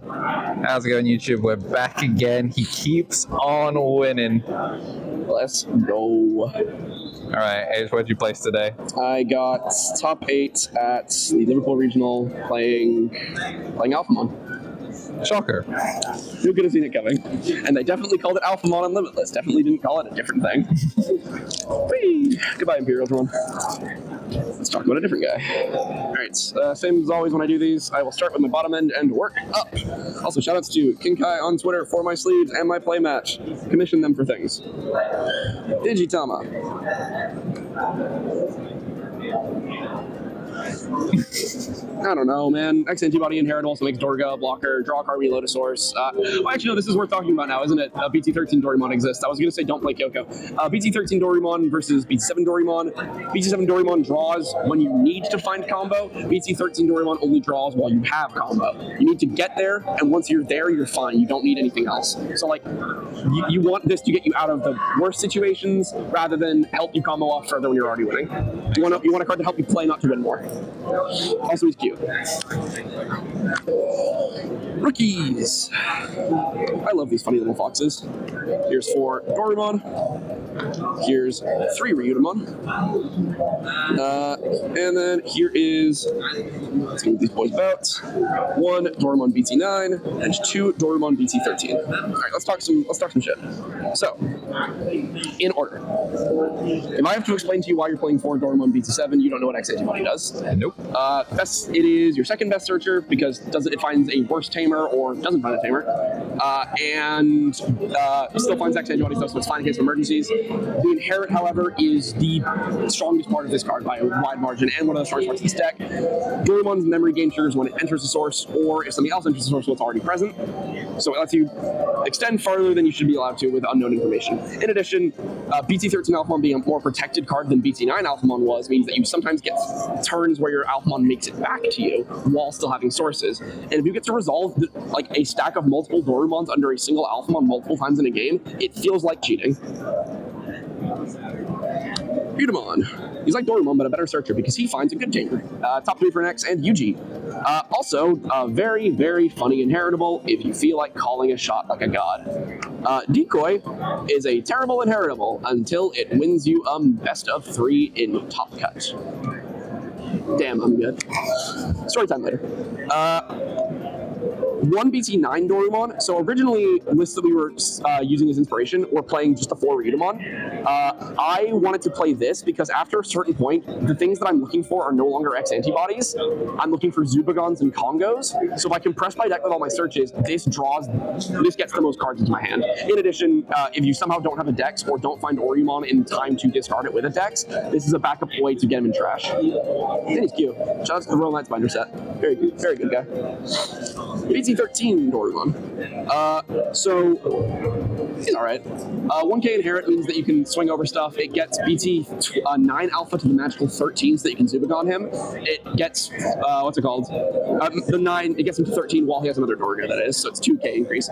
How's it going, YouTube? We're back again. He keeps on winning. Let's go. All right, Ace, where'd you place today? I got top 8 at the Liverpool Regional playing Alphamon. Shocker. Who could have seen it coming? And they definitely called it Alphamon and Limitless. Definitely didn't call it a different thing. Whee! Goodbye, Imperialdramon. Let's talk about a different guy. Alright, same as always when I do these, I will start with my bottom end and work up. Also, shoutouts to KnTElixar on Twitter for my sleeves and my play match. Commission them for things. Digitama. I don't know, man. X antibody inherit also makes Dorga, blocker, draw a card, reload a source. Well, actually, no, this is worth talking about now, isn't it? BT13 Dorymon exists. I was going to say don't play Kyoko. BT13 Dorymon versus BT7 Dorymon. BT7 Dorymon draws when you need to find combo. BT13 Dorymon only draws while you have combo. You need to get there, and once you're there, you're fine. You don't need anything else. So, like, you want this to get you out of the worst situations rather than help you combo off further when you're already winning. You want a card to help you play, not to win more. Also, he's cute. Rookies! I love these funny little foxes. Here's 4 Dorymon. Here's 3 Ryudomon. And then here is, let's move these boys about, 1 Dorymon BT9 and 2 Dorymon BT13. Alright, let's talk some shit. So, in order. If I have to explain to you why you're playing 4 Dorymon BT7, you don't know what X antibody does. Nope. It is your second best searcher because it finds a worse tamer or doesn't find a tamer, and still finds X antibody stuff, so it's fine in case of emergencies. The inherit, however, is the strongest part of this card by a wide margin, and one of the strongest parts of this deck. Dorymon's memory gain triggers when it enters the source, or if something else enters the source, so it's already present. So it lets you extend farther than you should be allowed to with unknown information. In addition, BT13 Alphamon being a more protected card than BT9 Alphamon was means that you sometimes get turns where your Alphamon makes it back to you while still having sources. And if you get to resolve like a stack of multiple Dorymons under a single Alphamon multiple times in a game, it feels like cheating. Veemon. He's like Dorymon, but a better searcher because he finds a good tamer. Top 3 for X and Yuji. Also, very, very funny inheritable if you feel like calling a shot like a god. Decoy is a terrible inheritable until it wins you best of 3 in Top Cut. Damn, I'm good. Story time later. 1 BT9 Dorymon. So originally, lists that we were using as inspiration were playing just the 4 Ryudomon. I wanted to play this because after a certain point, the things that I'm looking for are no longer X antibodies. I'm looking for Zubagons and Kongos. So if I compress my deck with all my searches, this gets the most cards into my hand. In addition, if you somehow don't have a Dex or don't find Orymon in time to discard it with a Dex, this is a backup way to get him in trash. And he's cute. Shout out to the Royal Knights binder set. Very good guy. BT13 Dorymon. So he's alright. 1K inherit means that you can swing over stuff. It gets BT9 alpha to the magical 13 so that you can Zubagon him. It gets, what's it called? The 9, it gets him to 13 while he has another Dorga, that is, so it's 2K increase.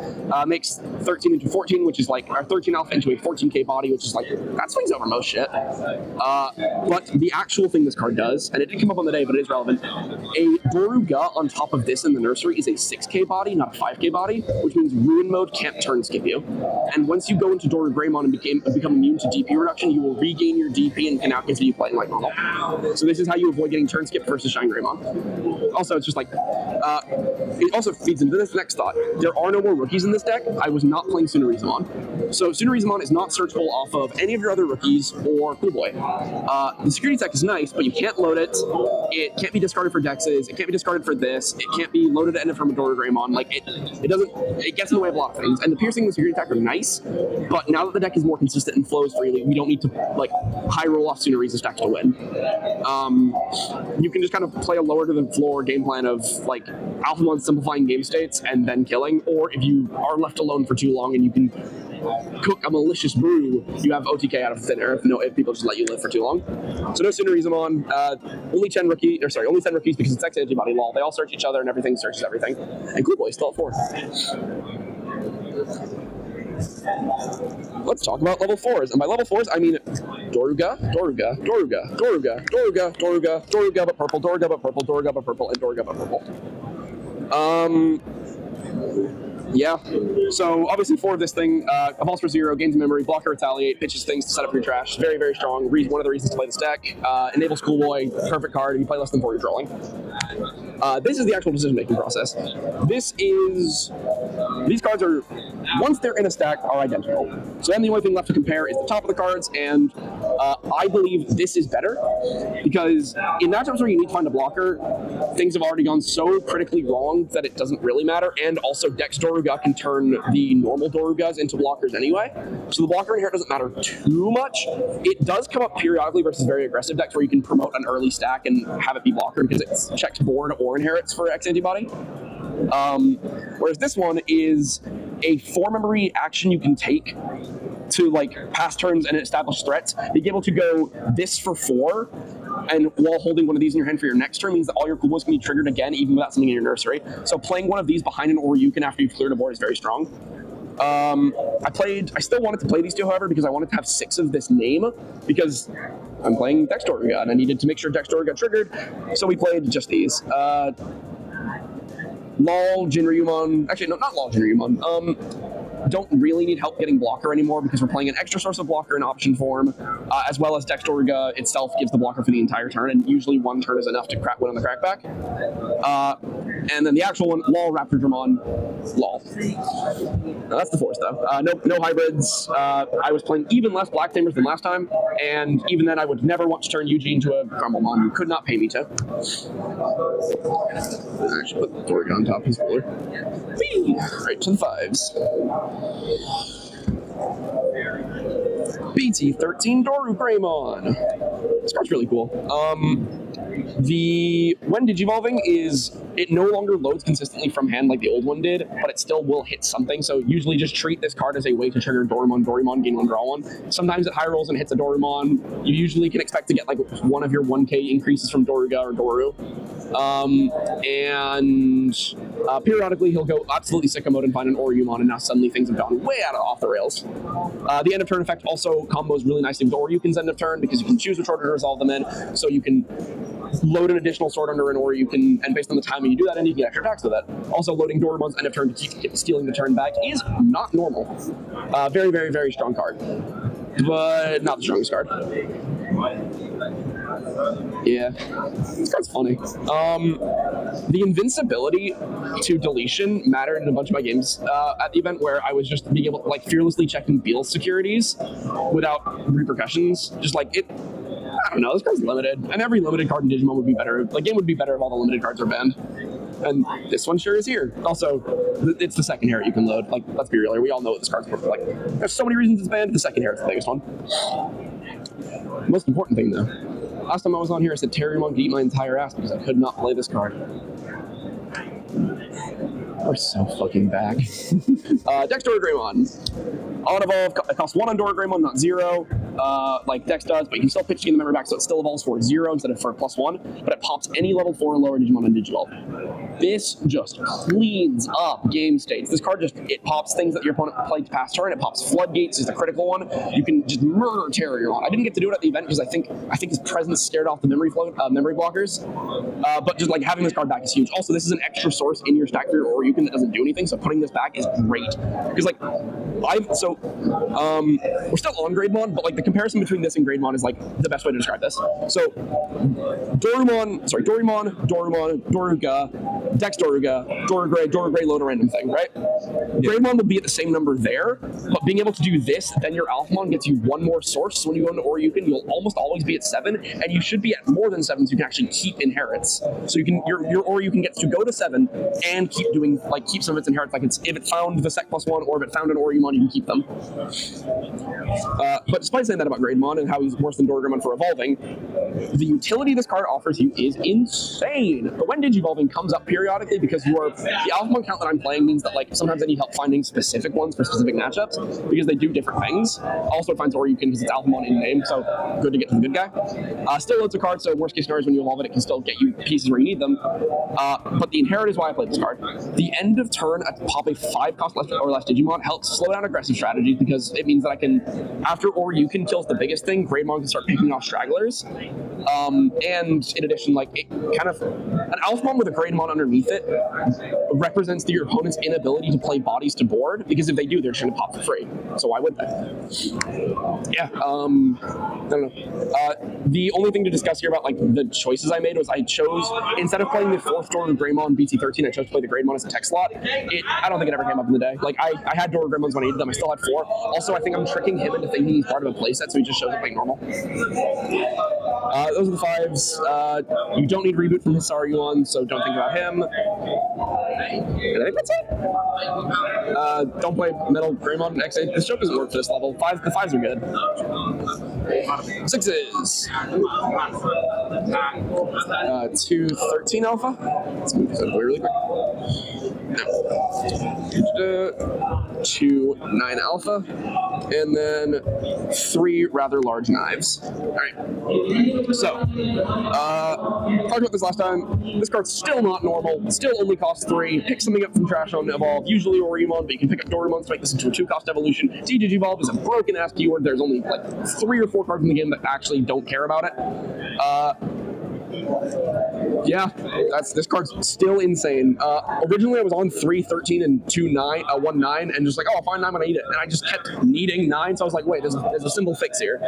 Makes 13 into 14, which is like, or 13 alpha into a 14K body, which is like, that swings over most shit. But the actual thing this card does, and it didn't come up on the day, but it is relevant, a Doruga on top of this in the nursery is a 6K body, not a 5K body, which means Ruin Mode can't turn skip you. And once you go into Dorygreymon and become immune to DP reduction, you will regain your DP and can now continue playing like normal. So this is how you avoid getting turn skip versus Shine Greymon. Also, it's just like, it also feeds into this next thought. There are no more rookies in this deck. I was not playing Tsunarizumon. So Tsunarizumon is not searchable off of any of your other rookies or Cool Boy. The security tech is nice, but you can't load it. It can't be discarded for Dexes. It can't be discarded for this. It can't be loaded to end it from a Dorygreymon. Like, it gets in the way of a lot of things. And the piercing and the security attack are nice, but now that the deck is more consistent and flows freely, we don't need to like high roll off Tsunariza stacks to win. You can just kind of play a lower to the floor game plan of like Alphamon simplifying game states and then killing, or if you are left alone for too long and you can cook a malicious brew, you have OTK out of thin air if people just let you live for too long. So no Tsunarizumon, only 10 rookies because it's X antibody lol. They all search each other and everything searches everything. And Cool Boy's still at 4. Let's talk about level 4s. And by level 4s, I mean Doruga, but purple, Doruga, but purple, Doruga, but purple, and Doruga, but purple. Yeah. So obviously for this thing, evolves for 0, gains memory, blocker, retaliate, pitches things to set up your trash. Very, very strong. One of the reasons to play this deck. Enables Schoolboy, perfect card. If you play less than 4, you're trolling. This is the actual decision-making process. These cards are, once they're in a stack, are identical. So then the only thing left to compare is the top of the cards, and I believe this is better, because in matchups where you need to find a blocker, things have already gone so critically wrong that it doesn't really matter, and also Dex Doruga can turn the normal Dorugas into blockers anyway, so the blocker inherit doesn't matter too much. It does come up periodically versus very aggressive decks where you can promote an early stack and have it be blocker because it checks board or inherits for X antibody. Whereas this one is a 4-memory action you can take to like pass turns and establish threats. Being able to go this for 4 and while holding one of these in your hand for your next turn means that all your combos can be triggered again even without something in your nursery. So playing one of these behind an Oryukin after you've cleared a board is very strong. I still wanted to play these two, however, because I wanted to have 6 of this name, because I'm playing Dex Doruga and I needed to make sure Dex Doruga got triggered, so we played just these. LOL, Jinryumon, actually no, not LOL, Jinryumon, don't really need help getting blocker anymore because we're playing an extra source of blocker in option form, as well as Dex Doruga itself gives the blocker for the entire turn, and usually 1 turn is enough to win on the crackback. And then the actual one, LOL, Raptordramon, LOL. Now that's the force though. No hybrids. I was playing even less Black Tamers than last time, and even then I would never want to turn Eugene to a Crumblemon. You could not pay me to. I should put Doruga on top, he's cooler. Whee! Right to the 5s. BT13 Dorugreymon. This card's really cool. When digivolving is, it no longer loads consistently from hand like the old one did, but it still will hit something. So usually just treat this card as a way to trigger Dorimon, gain 1, draw 1. Sometimes it high rolls and hits a Dorimon. You usually can expect to get like one of your 1k increases from Doruga or Doru. Periodically he'll go absolutely sicko mode and find an Oryumon, and now suddenly things have gone way off the rails. The end of turn effect also combos really nicely with Oryukin's end of turn because you can choose which order to resolve them in, so you can load an additional sword under an Oryukin, and based on the timing you do that, and you can get extra attacks with it. Also, loading Doraemon's end of turn to keep stealing the turn back is not normal. Very, very, very strong card, but not the strongest card. Yeah, this card's funny. The invincibility to deletion mattered in a bunch of my games at the event, where I was just being able to like fearlessly checking Beal securities without repercussions. Just like it, I don't know, this card's limited, and every limited card in Digimon would be better. The game would be better if all the limited cards are banned. And this one sure is here. Also, it's the second inherit you can load. Like, let's be real here, we all know what this card's for. Like, there's so many reasons it's banned. The second inherit's the biggest one. Most important thing though, last time I was on here, I said Terriermon beat my entire ass because I could not play this card. We're so fucking back. Dex Doruga On evolve, it costs 1 on Doruga, not 0, like Dex does, but you can still pitch in the memory back, so it still evolves for 0 instead of for +1, but it pops any level 4 and lower Digimon on Digivolve. This just cleans up game states. This card just, it pops things that your opponent played past turn, it pops Floodgates is the critical one. You can just murder Terriermon. I didn't get to do it at the event because I think his presence scared off the memory blockers, but just like having this card back is huge. Also, this is an extra source in your stack for your Oryukin that doesn't do anything, so putting this back is great. Because like, we're still on Greymon, but like the comparison between this and Greymon is like the best way to describe this. So Doruga, Dex Doruga, Dorugray load a random thing, right? Yeah. Greymon would be at the same number there, but being able to do this, then your Alphamon gets you 1 more source. So when you go into Oryukin, you'll almost always be at 7, and you should be at more than 7, so you can actually keep inherits. So you can your Oryukin gets to go to 7 and keep doing keep some of its inherits. Like if it found the Sec +1 or if it found an Oryumon, you can keep them. But despite saying that about Greymon and how he's worse than Dorugreymon for evolving, the utility this card offers you is insane. But when Digivolving comes up periodically, because the Alphamon count that I'm playing means that like sometimes I need help finding specific ones for specific matchups because they do different things. Also, it finds Oryukin because it's Alphamon in name, so good to get to the good guy. Still loads of cards, so worst case scenario is when you evolve it, it can still get you pieces where you need them. But the inherit is why I played this card. The end of turn at pop a 5-cost or less Digimon helps slow down aggressive strategies because it means that I can, after Oryukin kills the biggest thing, Greymon can start picking off stragglers. And in addition, like it kind of, an Alphamon with a Greymon under underneath it represents your opponent's inability to play bodies to board, because if they do, they're just going to pop for free. So why would they? Yeah, I don't know. The only thing to discuss here about like the choices I made was I chose, instead of playing the 4th Doru Greymon BT13, I chose to play the Greymon as a tech slot. I don't think it ever came up in the day. Like, I had Doru Greymons when I needed them. I still had 4. Also, I think I'm tricking him into thinking he's part of a playset, so he just shows up like normal. Those are the 5s. You don't need reboot from his Saryuan, so don't think about him. And I think that's it. Don't play Metal Greymon X8. This joke doesn't work for this level. The 5s are good. 6s. 213 alpha. Let's move this away really quick. No. 2-9 alpha, and then 3 rather large knives. All right. So, talked about this last time. This card's still not normal. Still only costs 3. Pick something up from trash on Evolve. Usually Oremon, but you can pick up Doremon to make this into a 2-cost evolution. Digivolve is a broken ass keyword. There's only like 3 or 4 cards in the game that actually don't care about it. Yeah, this card's still insane. Originally I was on 3-13 and 1-9, and just like, oh, I'll find 9 when I need it, and I just kept needing 9, so I was like, wait, there's a simple fix here.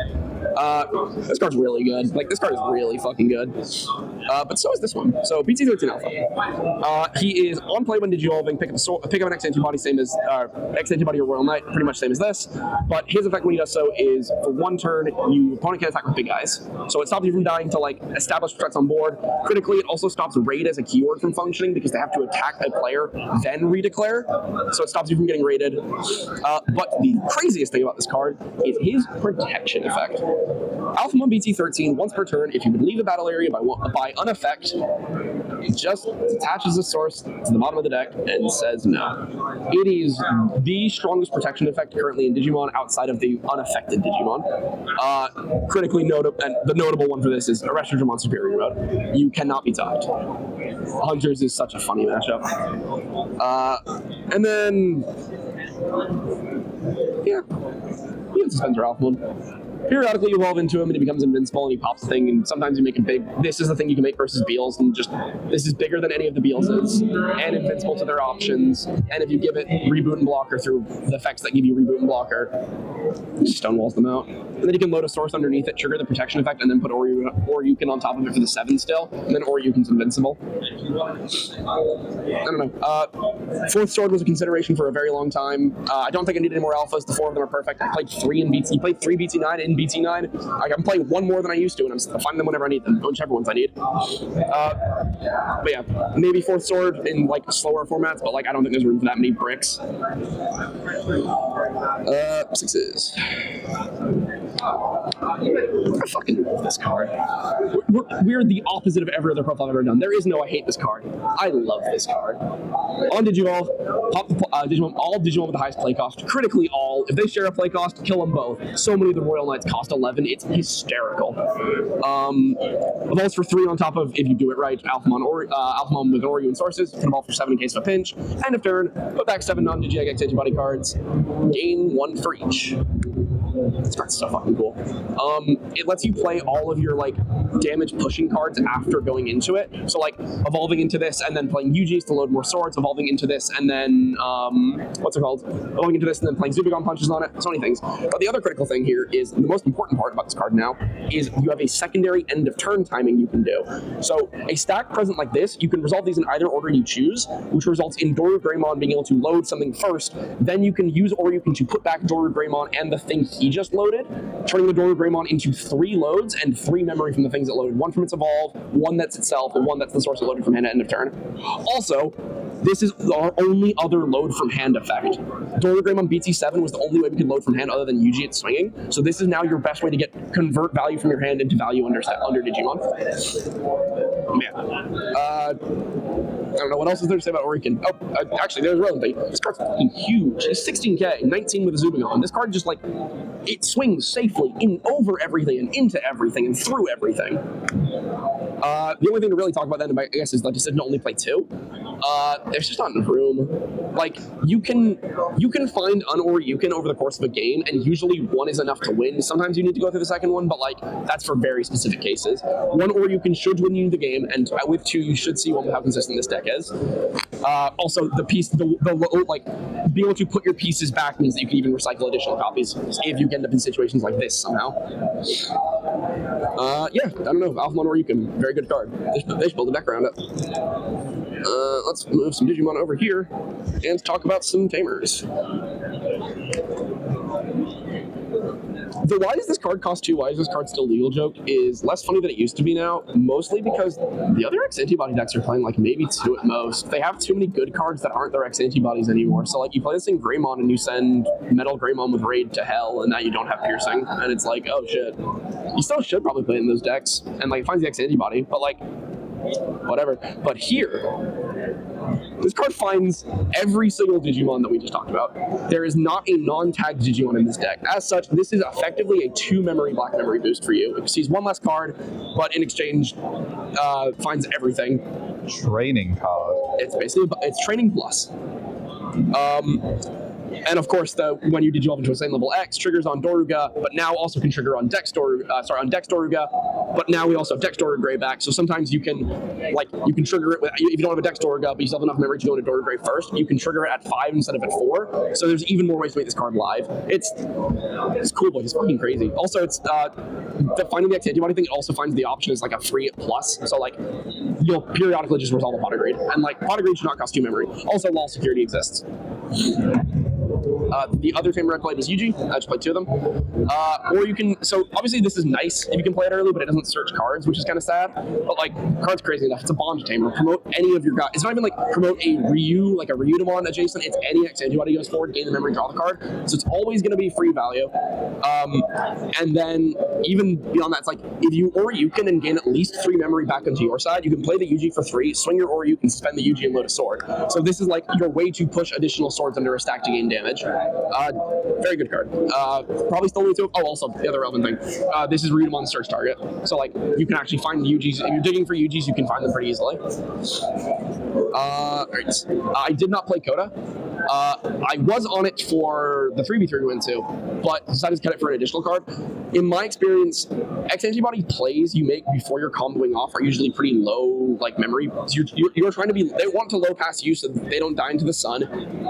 This card's really good. Like, this card is really fucking good. But so is this one. So BT13 alpha. He is on play when digivolving. Pick up an X antibody, same as X antibody or Royal Knight, pretty much same as this. But his effect when he does so is for 1 turn, your opponent can attack with big guys. So it stops you from dying to like establish threats on board. Critically, it also stops raid as a keyword from functioning because they have to attack a player, then redeclare. So it stops you from getting raided. But the craziest thing about this card is his protection effect. Alphamon BT13, once per turn, if you would leave the battle area by uneffect, it just attaches the source to the bottom of the deck and says no. It is the strongest protection effect currently in Digimon outside of the unaffected Digimon. Critically notable, and the notable one for this is Armour Superior Mode. You cannot be topped. Hunters is such a funny matchup. And then, yeah, you can suspend your Alphamon. Periodically you evolve into him and he becomes invincible and he pops the thing, and sometimes you make it big. This is the thing you can make versus Beals, and just this is bigger than any of the Bealses and invincible to their options. And if you give it reboot and blocker through the effects that give you reboot and blocker, it just stonewalls them out. And then you can load a source underneath it, trigger the protection effect, and then put Oryuken on top of it for the 7 still, and then Oryuken's invincible. I don't know. 4th Sword was a consideration for a very long time. I don't think I need any more alphas. The 4 of them are perfect. I played 3 in BT. Played 3 BT9 in BT9. I can play 1 more than I used to, and I'm finding them whenever I need them, whichever ones I need. But yeah, maybe 4th Sword in like slower formats, but like I don't think there's room for that many bricks. 6s. I fucking love this card. We're the opposite of every other profile I've ever done. There is no I hate this card. I love this card. On Digivolve, pop Digimon, all Digimon with the highest play cost. Critically all. If they share a play cost, kill them both. So many of the Royal Knights cost 11. It's hysterical. Evolves for 3 on top of, if you do it right, Alphamon with Oryu and sources. Can evolve for 7 in case of a pinch. End of turn, put back 7 non-Digi-X antibody cards. Gain 1 for each. This card's so fucking cool. It lets you play all of your like damage pushing cards after going into it. So like evolving into this and then playing UGs to load more swords, evolving into this and then evolving into this and then playing Zubagon punches on it. So many things. But the other critical thing here is the most important part about this card now is you have a secondary end of turn timing you can do. So a stack present like this, you can resolve these in either order you choose, which results in Doru Greymon being able to load something first. Then you can use Oryuken to put back Doru Greymon and the thing he just loaded, turning the Doru Greymon into 3 loads and 3 memory from the things it loaded. 1 from its evolve, 1 that's itself, and 1 that's the source it loaded from hand at end of turn. Also, this is our only other load from hand effect. Doru Greymon BT7 was the only way we could load from hand other than UG at swinging. So this is now your best way to convert value from your hand into value under Digimon. Yeah. I don't know what else is there to say about Oryuken. Oh, actually, there's relevant. This card's fucking huge. It's 16k, 19 with a Zubagon. This card just like it swings safely over everything and into everything and through everything. The only thing to really talk about then, I guess, is the decision to only play 2. There's just not enough room. Like, you can find an Oryuken over the course of a game, and usually one is enough to win. Sometimes you need to go through the second one, but like that's for very specific cases. One Oryuken should win you the game, and with 2, you should see how consistent this deck is. Also, the like being able to put your pieces back means that you can even recycle additional copies if you end up in situations like this somehow. Yeah, I don't know. Alphamon Oryuken, very good card. They should build a deck around it. Let's move some Digimon over here and talk about some Tamers. The why does this card cost 2, why is this card still legal joke is less funny than it used to be now, mostly because the other X-Antibody decks are playing like maybe 2 at most. They have too many good cards that aren't their X-Antibodies anymore. So like you play this thing Greymon and you send Metal Greymon with Raid to hell and now you don't have Piercing. And it's like, oh shit. You still should probably play in those decks and like it finds the X-Antibody, but like, whatever. But here, this card finds every single Digimon that we just talked about. There is not a non-tagged Digimon in this deck. As such, this is effectively a 2-memory black memory boost for you. It sees 1 less card, but in exchange, finds everything. Training card. It's training plus. And of course, when you Digivolve into a same level X, triggers on Doruga, but now also can trigger on Dex Doruga, but now we also have Dex Doruga Gray back. So sometimes you can trigger it if you don't have a Dex Doruga, but you still have enough memory to go into Doruga Gray first. You can trigger it at 5 instead of at 4. So there's even more ways to make this card live. It's cool, boy. It's fucking crazy. Also, it's finding the X-Antibody thing. It also finds the option as like a free plus. So like you'll periodically just resolve a Potigrade, and like Potigrade should not cost 2 memory. Also, LOL security exists. The other Tamer I played was Yuji. I just played 2 of them. Or you can, so obviously this is nice if you can play it early, but it doesn't search cards, which is kind of sad. But like, card's crazy enough. It's a bond Tamer. Promote any of your guys. It's not even like promote a Ryu, like a Ryudamon adjacent. It's any X-Antibody goes forward, gain the memory, draw the card. So it's always going to be free value. And then even beyond that, it's like if you Oryuken and gain at least 3 memory back onto your side, you can play the Yuji for 3, swing your Oryuken, spend the Yuji, and load a sword. So this is like your way to push additional swords under a stack to gain damage. Very good card. Probably still need to. Oh, also the other relevant thing. This is Ryudamon's search target. So like you can actually find the UGs. If you're digging for UGs, you can find them pretty easily. Alright. I did not play Coda. I was on it for the 3v3 we went to, but decided to cut it for an additional card. In my experience, X-Antibody plays you make before you're comboing off are usually pretty low, like memory. So you're trying to be, they want to low pass you so that they don't die into the sun.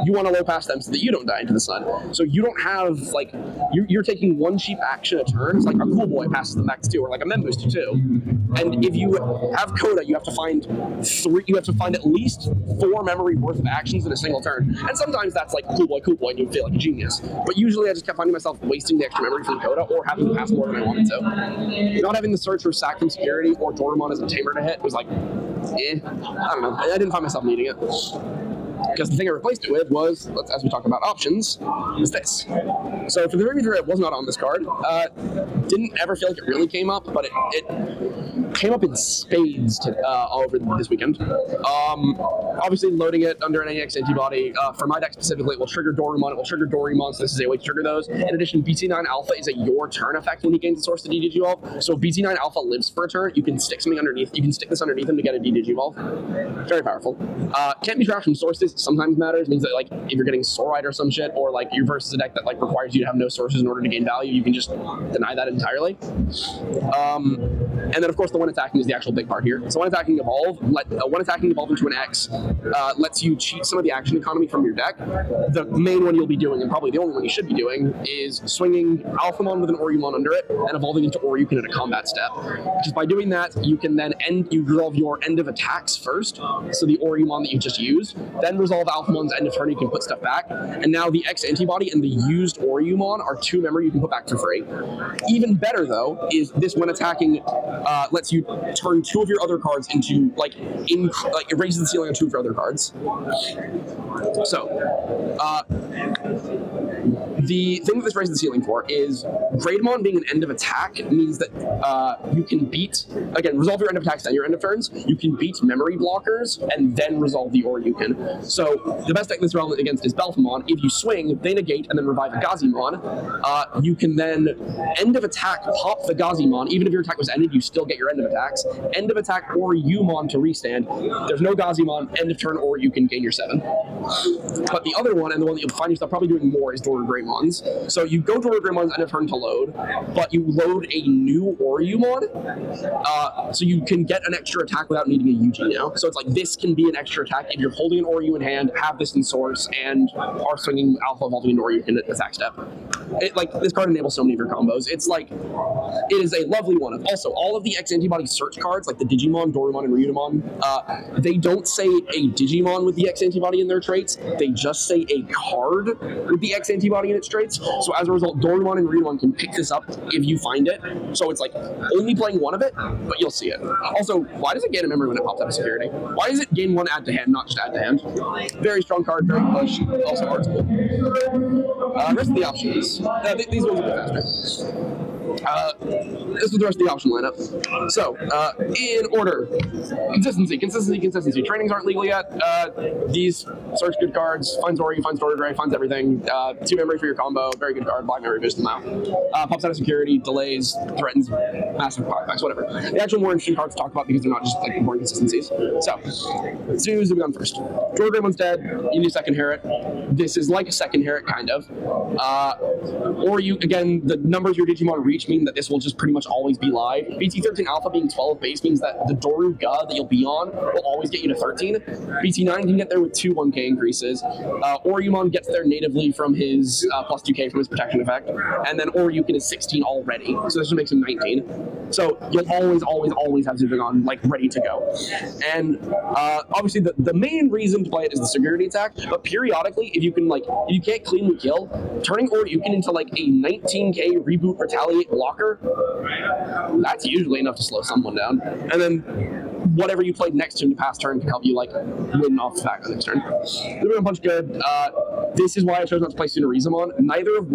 You want to low pass them so that you don't die into the sun. So you don't have, like, you're taking 1 cheap action a turn. It's like a cool boy passes them back to 2, or like a mem booster 2. And if you have Coda, you have to find at least 4 memory worth of actions in a single turn. And sometimes that's like cool boy, and you feel like a genius. But usually I just kept finding myself wasting the extra memory from Coda or having to pass more than I wanted to. Not having the search for sack from security or Dormon as a Tamer to hit was like, I don't know. I didn't find myself needing it. Because the thing I replaced it with was, as we talked about options, is this. So for the 3v3, it was not on this card. Didn't ever feel like it really came up, but it came up in spades all over this weekend. Obviously, loading it under an X-Antibody, for my deck specifically, it will trigger Dorumon, it will trigger Dorymon, so this is a way to trigger those. In addition, BT9 Alpha is a your turn effect when he gains a source to D-Digivolve. So if BT9 Alpha lives for a turn, you can stick something underneath, you can stick this underneath him to get a D-Digivolve. Very powerful. Can't be trapped from sources. Sometimes matters. Means that like if you're getting Sorite or some shit, or like you're versus a deck that like requires you to have no sources in order to gain value, you can just deny that entirely. And then of course the one attacking is the actual big part here. So one attacking evolve, one attacking evolve into an X lets you cheat some of the action economy from your deck. The main one you'll be doing, and probably the only one you should be doing, is swinging Alphamon with an Orymon under it and evolving into Oryuken at a combat step. Because by doing that, you can then resolve your end of attacks first, so the Orymon that you just used, then resolve Alphamon's end of turn, you can put stuff back, and now the X-Antibody and the used Orymon are 2 memory you can put back for free. Even better though is this when attacking lets you turn 2 of your other cards into it raises the ceiling on 2 of your other cards. So the thing that this raises the ceiling for is Greymon being an end of attack means that you can beat, again, resolve your end of attacks and your end of turns. You can beat memory blockers and then resolve the Oryuken. So the best deck that's relevant against is Alphamon. If you swing, they negate and then revive a Gazimon. You can then end of attack pop the Gazimon. Even if your attack was ended, you still get your end of attacks. End of attack Oryumon to restand. There's no Gazimon, end of turn, or you can gain your 7. But the other one, and the one that you'll find yourself probably doing more, is Doru Greymon's. So you go Doru Greymon's end of turn to load, but you load a new Oryumon, so you can get an extra attack without needing a UG now. So it's like this can be an extra attack if you're holding an Oryu in hand, have this in source, and are swinging Alpha evolving an Oryu in attack step. Like this card enables so many of your combos. It's like it is a lovely one. Also, all of the X antibody search cards, like the Digimon, Dorumon, and Ryudomon, they don't say a Digimon with the X antibody in their traits. They just say a card with the X antibody in its traits. So as a result, Dorumon and Ryudomon can pick this up if you find it. So it's like only playing one of it, but you'll see it. Also, why does it gain a memory when it pops out of security? Why does it gain 1 add to hand, not just add to hand? Very strong card, very push. Also, art's cool. Rest of the options. These ones are a bit faster. This is the rest of the option lineup. So, in order, consistency. Trainings aren't legal yet. These search good cards, finds Ori, finds Doru Grey, finds everything. 2 memory for your combo, very good card, black memory boost them out. Pops out of security, delays, threatens, massive powerbacks, whatever. The actual more interesting cards to talk about because they're not just like boring consistencies. So, let's do Zoomion first. Doru Greymon's dead, you need second Herrit. This is like a second Herrit, kind of. Or you, again, the numbers your Digimon reach mean that this will just pretty much always be live. BT13 Alpha being 12 base means that the Doru Ga that you'll be on will always get you to 13. BT9 can get there with 2 1k increases. Oryumon gets there natively from his plus 2k from his protection effect. And then Oryuken is 16 already, so this just makes him 19. So you'll always have Zubigon like ready to go. And obviously the main reason to play it is the security attack, but periodically if you can't cleanly kill, turning Oryuken into like a 19k reboot retaliate blocker, that's usually enough to slow someone down. And then whatever you played next to him to pass turn can help you like win off the back on the next turn. Zubigon Punch good. This is why I chose not to play Tsunarizamon. Neither of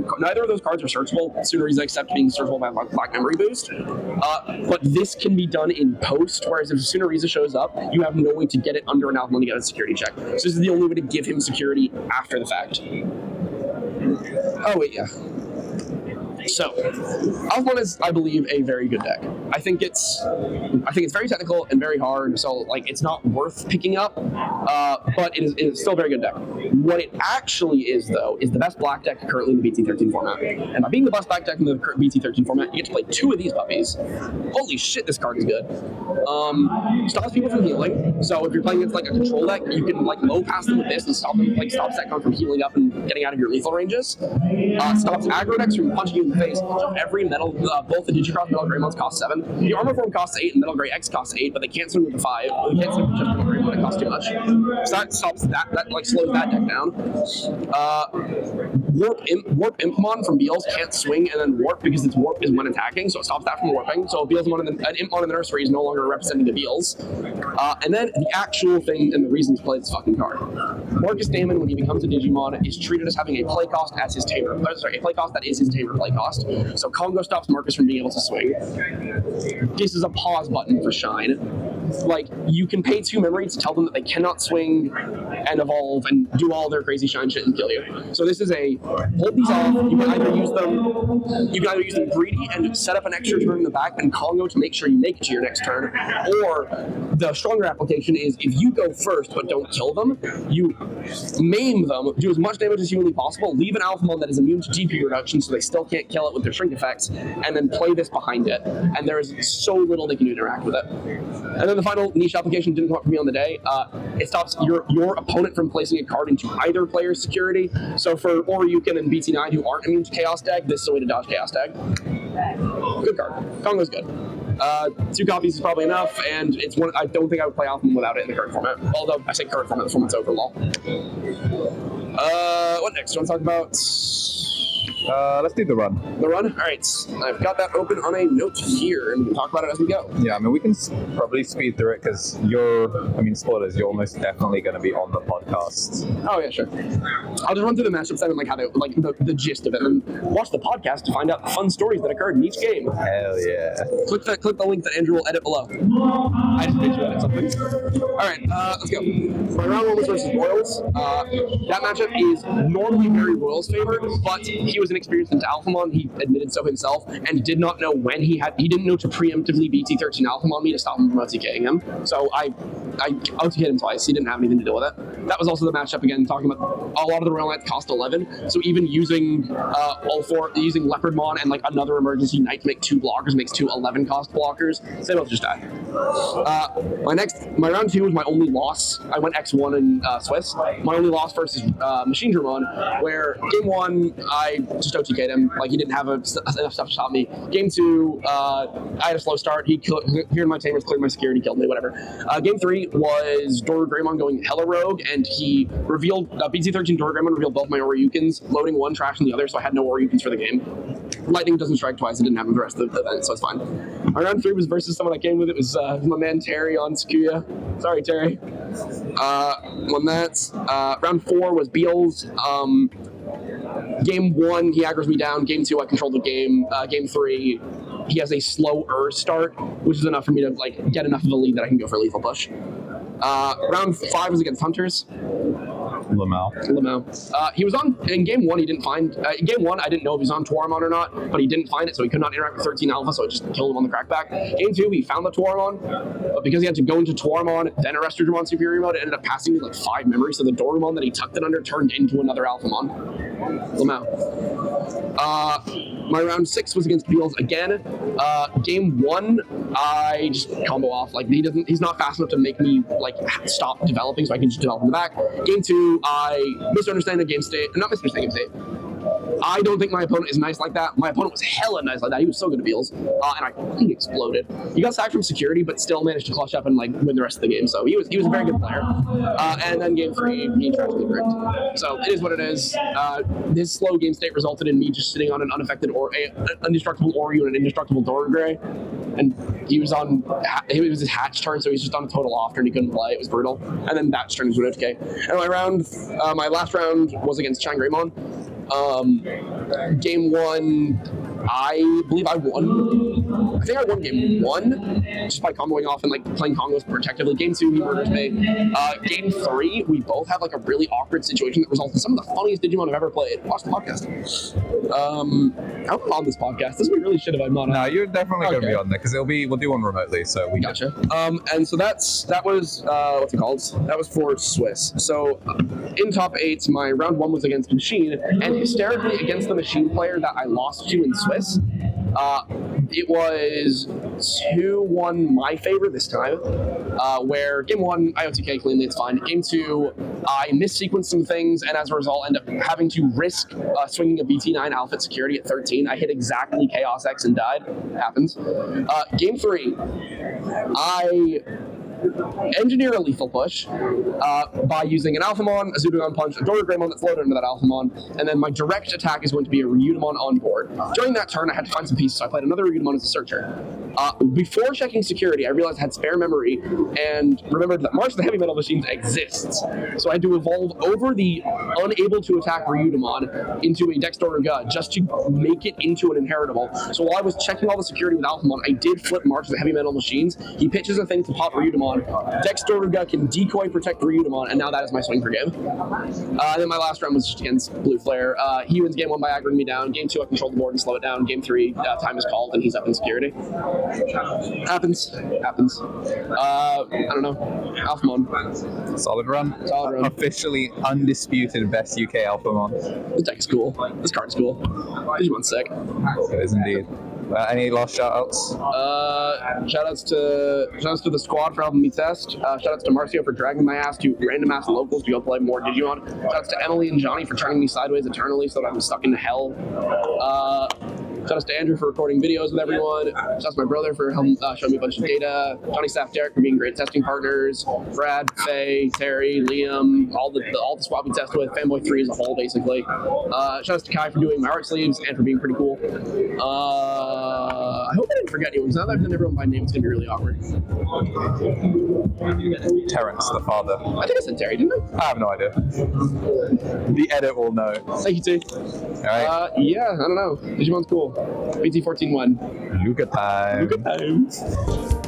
those cards are searchable. Tsunariza except being searchable by Black Memory Boost. But this can be done in post, whereas if Tsunariza shows up, you have no way to get it under an Alphamon to get a security check. So this is the only way to give him security after the fact. Oh wait, yeah. So, Alphamon is, I believe, a very good deck. I think it's very technical and very hard, so like it's not worth picking up, but it is still a very good deck. What it actually is, though, is the best black deck currently in the BT13 format. And by being the best black deck in the BT13 format, you get to play 2 of these puppies. Holy shit, this card is good. Stops people from healing. So if you're playing against like a control deck, you can like low pass them with this and stop that card from healing up and getting out of your lethal ranges. Stops aggro decks from punching you in the face. So every metal, both the Digicross Metal Greymons cost 7. The Armour form costs 8 and Metal Grey X costs 8, but they can't swing with the 5. They can't swing with just Metal Greymon, it costs too much. So that stops that like slows that deck down. Warp Impmon from Beals can't swing and then warp because its warp is when attacking, so it stops that from warping. So Beelsmon and an Impmon in the nursery is no longer representing the Beals. And then the actual thing and the reason to play this fucking card. Marcus Damon, when he becomes a Digimon, is treated as having a play cost as his Tamer. Sorry, a play cost that is his Tamer play cost. So Congo stops Marcus from being able to swing. This is a pause button for Shine. Like, you can pay 2 memory to tell them that they cannot swing and evolve and do all their crazy Shine shit and kill you. So this is a hold these off. You can either use them greedy and set up an extra turn in the back and Congo to make sure you make it to your next turn. Or the stronger application is if you go first but don't kill them, you maim them, do as much damage as humanly possible, leave an Alphamon that is immune to DP reduction so they still can't kill it with their shrink effects, and then play this behind it. And there is so little they can do to interact with it. And then the final niche application didn't come up for me on the day. It stops your opponent from placing a card into either player's security. So for Oryuken and BT9 who aren't immune to Chaos Tag, this is a way to dodge Chaos Tag. Good card. Congo's good. 2 copies is probably enough, and it's one. I don't think I would play Alphamon without it in the current format. Although I say current format, the format's over, lol. What next? Do you want to talk about? Let's do the run. The run? All right. I've got that open on a note here, and we can talk about it as we go. Yeah, I mean, we can probably speed through it because spoilers, you're almost definitely going to be on the podcast. Oh, yeah, sure. I'll just run through the matchups then and like how they, like the gist of it, and watch the podcast to find out the fun stories that occurred in each game. Hell yeah. Click the link that Andrew will edit below. I just did you edit something. All right, let's go. My round one was versus Royals. That matchup is normally very Royals favored, but he was inexperienced into Alphamon. He admitted so himself, and did not know when he didn't know to preemptively BT13 Alphamon me to stop him from OTKing him. So I OTK'd him twice. He didn't have anything to do with it. That was also the matchup again, talking about a lot of the Royal Knights cost 11. So even using using Leopardmon and like another emergency knight to make 2 blockers makes 2 11 cost blockers. So they both just died. My round 2 was my only loss. I went X1 in Swiss. My only loss versus MachineDramon, where game 1 I just OTK'd him. Like he didn't have enough stuff to stop me. Game 2 I had a slow start. He cleared my Tamers, cleared my security, killed me, whatever. Game 3 was Dorogreymon going hella rogue, and he revealed BT13 Dorogreymon revealed both my Oryukens, loading one, trashing the other, so I had no Oryukens for the game. Lightning doesn't strike twice. I didn't have him the rest of the event, so it's fine. My round 3 was versus someone I came with. It was my man Terry on Sakuya. Sorry, Terry. Won that. Round 4 was Beals. Game 1, he aggroes me down. Game 2, I controlled the game. Game 3, he has a slower start, which is enough for me to like get enough of a lead that I can go for a lethal push. Round 5 was against Hunters. Lamau. He was on in game 1. He didn't find in game 1. I didn't know if he was on Tuarmon or not, but he didn't find it, so he could not interact with 13 Alpha. So I just killed him on the crackback. Game 2, he found the Tuarmon, but because he had to go into Tuarmon, then Arresterdramon Superior Mode, it ended up passing me like 5 memories. So the Dorymon that he tucked it under turned into another Alphamon. Lamau. My round 6 was against Beals again. Game 1, I just combo off. Like he's not fast enough to make me like stop developing, so I can just develop in the back. Game 2, I misunderstand the game state. Not misunderstanding game state. I don't think my opponent is nice like that. My opponent was hella nice like that. He was so good at Beals, and he exploded. He got sacked from security, but still managed to clutch up and like win the rest of the game. So he was a very good player. And then game 3, he tragically bricked. So it is what it is. His slow game state resulted in me just sitting on an unaffected indestructible Oryu and an indestructible Dorogray, and it was his hatch turn, so he was just on a total off turn. He couldn't play. It was brutal. And then that turn was OTK. And my last round was against Greymon. Game 1, I believe I won. I think I won game 1 just by comboing off and like playing combos protectively. Game 2, he murders me. Game 3, we both had like a really awkward situation that resulted in some of the funniest Digimon I've ever played. Watch the podcast. I'm on this podcast. This we really should have. I'm not. No, you're definitely going to be on there because we'll do one remotely. So we gotcha. And so that was what's it called? That was for Swiss. So in top 8, my round 1 was against Machine, and hysterically against the Machine player that I lost to in Swiss. It was 2-1 my favor this time, where game 1 I OTK cleanly, it's fine. Game 2 I missequenced some things, and as a result end up having to risk swinging a BT9 Alpha security at 13. I hit exactly Chaos X and died. Happens. Game 3 I engineer a lethal push by using an Alphamon, a Zudogon Punch, a Dorogreymon that's loaded into that Alphamon, and then my direct attack is going to be a Ryudamon on board. During that turn, I had to find some pieces, so I played another Ryudamon as a searcher. Before checking security, I realized I had spare memory and remembered that March of the Heavy Metal Machines exists. So I had to evolve over the unable to attack Ryudamon into a Dex Doruga just to make it into an inheritable. So while I was checking all the security with Alphamon, I did flip March of the Heavy Metal Machines. He pitches a thing to pop Ryudamon. Dex Doruga can decoy protect Ryudamon, and now that is my swing for game. Then my last round was just against Blue Flare. He wins game 1 by aggroing me down. Game 2 I controlled the board and slow it down. Game 3 time is called and he's up in security. Happens. I don't know. Alphamon. Solid run. Officially undisputed best UK Alphamon. This deck is cool. This card is cool. Digimon's sick. It is indeed. Any last shoutouts? Shoutouts to the squad for helping me test. Shoutouts to Marcio for dragging my ass to random ass locals to go play more Digimon. Shoutouts to Emily and Johnny for turning me sideways eternally so that I'm stuck in hell. Shout out to Andrew for recording videos with everyone. Shout out to my brother for helping show me a bunch of data. Johnny, Staff, Derek for being great testing partners. Brad, Faye, Terry, Liam, all the squad we tested with. Fanboy 3 as a whole, basically. Shout out to Kai for doing my art sleeves and for being pretty cool. I hope I didn't forget anyone, because now that I've done everyone by name, it's going to be really awkward. Terrence, the father. I think I said Terry, didn't I? I have no idea. The edit will know. Thank you, T. Alright. Yeah, I don't know. Digimon's cool. BT13 won. Luca time. Luca time.